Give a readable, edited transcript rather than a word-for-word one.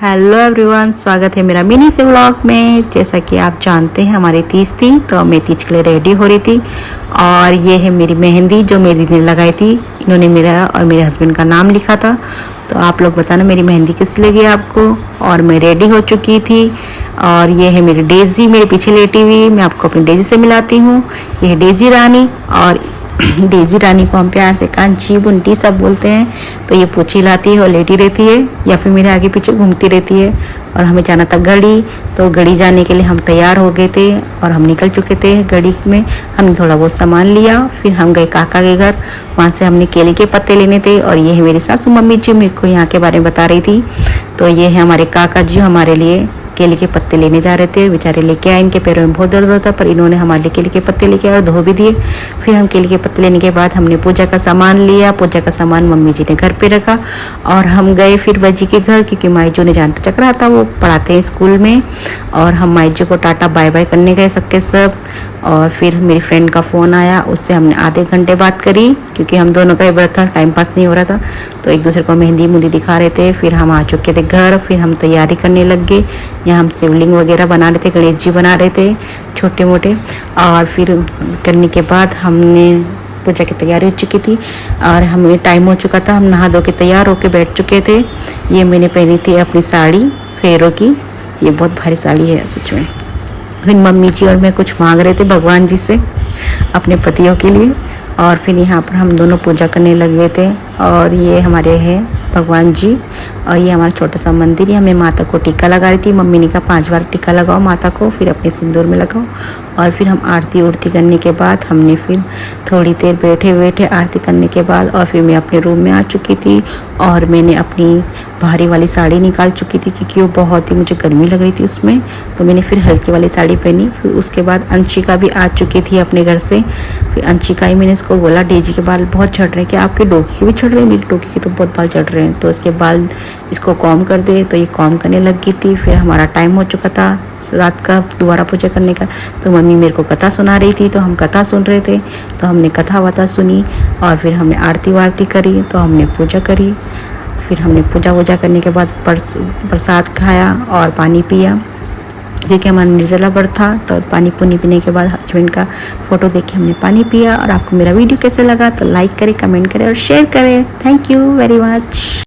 Hello everyone, स्वागत है मेरा मिनी से व्लॉग में। जैसा कि आप जानते हैं हमारी तीज थी, तो मैं तीज के लिए रेडी हो रही थी। और ये है मेरी मेहंदी जो मेरी दीदी ने लगाई थी। इन्होंने मेरा और मेरे हस्बैंड का नाम लिखा था। तो आप लोग बताना मेरी मेहंदी किस लगी आपको। और मैं रेडी हो चुकी थी। और ये है मेरी डेजी मेरे पीछे लेटी हुई। मैं आपको अपनी डेजी से मिलाती हूँ। ये है डेजी रानी। और डेजी रानी को हम प्यार से कांची बुंटी सब बोलते हैं। तो ये पूछी लाती है और लेटी रहती है या फिर मेरे आगे पीछे घूमती रहती है। और हमें जाना था गढ़ी, तो गढ़ी जाने के लिए हम तैयार हो गए थे और हम निकल चुके थे। गढ़ी में हमने थोड़ा बहुत सामान लिया, फिर हम गए काका के घर। वहाँ से हमने केले के पत्ते लेने थे। और ये है मेरी सासू मम्मी जी मेरे को यहाँ के बारे में बता रही थी। तो ये है हमारे काका जी हमारे लिए केले के पत्ते लेने जा रहे थे। बेचारे लेके आए, इनके पैरों में बहुत दर्द होता, पर इन्होंने हमारे लिए केले के पत्ते लेके आए और धो भी दिए। फिर हम केले के पत्ते लेने के बाद हमने पूजा का सामान लिया। पूजा का सामान मम्मी जी ने घर पे रखा और हम गए फिर बजी के घर, क्योंकि माई जो ने जानता चक्रा था वो पढ़ाते हैं स्कूल में। और हम माई जी को टाटा बाय बाय करने गए सबके सब। और फिर मेरी फ्रेंड का फ़ोन आया, उससे हमने आधे घंटे बात करी, क्योंकि हम दोनों का ही व्रत था, टाइम पास नहीं हो रहा था। तो एक दूसरे को मेहंदी मुंदी दिखा रहे थे। फिर हम आ चुके थे घर। फिर हम तैयारी करने लग गए। यहाँ हम शिवलिंग वगैरह बना रहे थे, गणेश जी बना रहे थे छोटे मोटे। और फिर करने के बाद हमने पूजा की तैयारी हो चुकी थी और हमें टाइम हो चुका था। हम नहा धो के तैयार होके बैठ चुके थे। ये मैंने पहनी थी अपनी साड़ी फेरों की। ये बहुत भारी साड़ी है सच में। फिर मम्मी जी और मैं कुछ मांग रहे थे भगवान जी से अपने पतियों के लिए। और फिर यहाँ पर हम दोनों पूजा करने लगे थे। और ये हमारे हैं भगवान जी और ये हमारा छोटा सा मंदिर है। हमें माता को टीका लगा रही थी। मम्मी ने कहा 5 बार टीका लगाओ माता को, फिर अपने सिंदूर में लगाओ। और फिर हम आरती उड़ती करने के बाद हमने फिर थोड़ी देर बैठे बैठे आरती करने के बाद और फिर मैं अपने रूम में आ चुकी थी। और मैंने अपनी भारी वाली साड़ी निकाल चुकी थी, क्योंकि वो बहुत ही मुझे गर्मी लग रही थी उसमें। तो मैंने फिर हल्की वाली साड़ी पहनी। फिर उसके बाद अंशिका भी आ चुकी थी अपने घर से। फिर अंशिका ही मैंने इसको बोला डेजी के बाल बहुत झड़ रहे हैं, क्या आपके डोकी के भी झड़ रहे हैं? मेरी डोकी के तो बहुत बाल झड़ रहे हैं, तो इसके बाल इसको कॉम कर दे। तो ये कॉम करने लग गई थी। फिर हमारा टाइम हो चुका था रात का दोबारा पूजा करने का। तो मम्मी मेरे को कथा सुना रही थी, तो हम कथा सुन रहे थे। तो हमने कथा वथा सुनी और फिर हमने आरती वारती करी। तो हमने पूजा करी। फिर हमने पूजा वूजा करने के बाद प्रसाद खाया और पानी पिया, क्योंकि हमारा निर्जला व्रत था। तो पानी पुनी पीने के बाद हस्बैंड का फ़ोटो देख के हमने पानी पिया। और आपको मेरा वीडियो कैसे लगा तो लाइक करें, कमेंट करें और शेयर करें। Thank you very much.